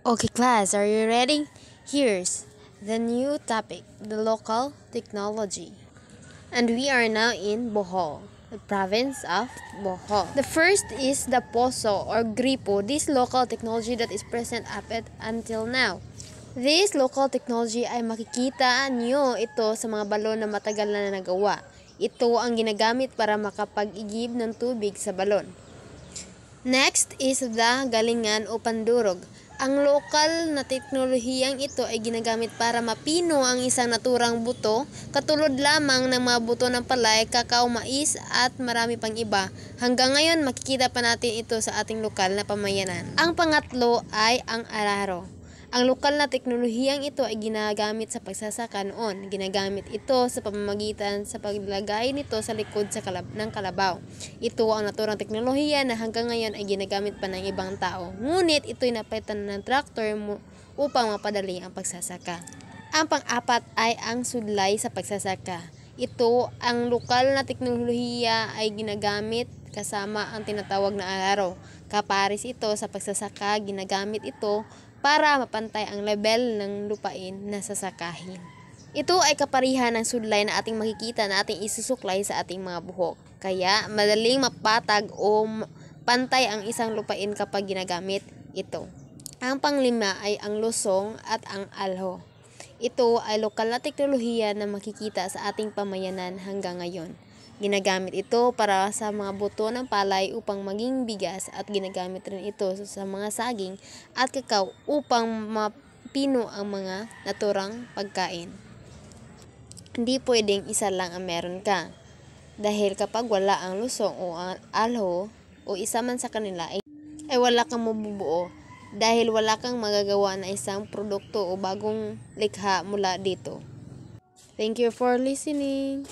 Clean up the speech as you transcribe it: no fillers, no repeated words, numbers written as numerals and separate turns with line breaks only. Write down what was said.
Okay, class, are you ready? Here's the new topic, the local technology. And we are now in Bohol, the province of Bohol. The first is the Poso or Gripo, this local technology that is present up until now. This local technology ay makikita nyo ito sa mga balon na matagal na nagawa. Ito ang ginagamit para makapag-igib ng tubig sa balon. Next is the galingan o pandurog. Ang lokal na teknolohiyang ito ay ginagamit para mapino ang isang naturang buto, katulad lamang ng mga buto ng palay, kakao, mais at marami pang iba. Hanggang ngayon makikita pa natin ito sa ating lokal na pamayanan. Ang pangatlo ay ang araro. Ang lokal na teknolohiyang ito ay ginagamit sa pagsasaka noon. Ginagamit ito sa pamamagitan sa paglagay nito sa likod ng kalabaw. Ito ang naturang teknolohiya na hanggang ngayon ay ginagamit pa ng ibang tao. Ngunit ito'y napalitan ng traktor upang mapadali ang pagsasaka. Ang pang-apat ay ang sudlay sa pagsasaka. Ito ang lokal na teknolohiya ay ginagamit kasama ang tinatawag na araro. Kaparis ito sa pagsasaka, ginagamit ito para mapantay ang level ng lupain na sasakahin. Ito ay kaparihan ng sudlay na ating makikita na ating isusuklay sa ating mga buhok. Kaya madaling mapatag o pantay ang isang lupain kapag ginagamit ito. Ang panglima ay ang lusong at ang alho. Ito ay lokal na teknolohiya na makikita sa ating pamayanan hanggang ngayon. Ginagamit ito para sa mga buto ng palay upang maging bigas at ginagamit rin ito sa mga saging at kakao upang mapino ang mga naturang pagkain. Hindi pwedeng isa lang ang meron ka. Dahil kapag wala ang lusong o ang alho o isa man sa kanila ay wala kang mabubuo dahil wala kang magagawa na isang produkto o bagong likha mula dito. Thank you for listening.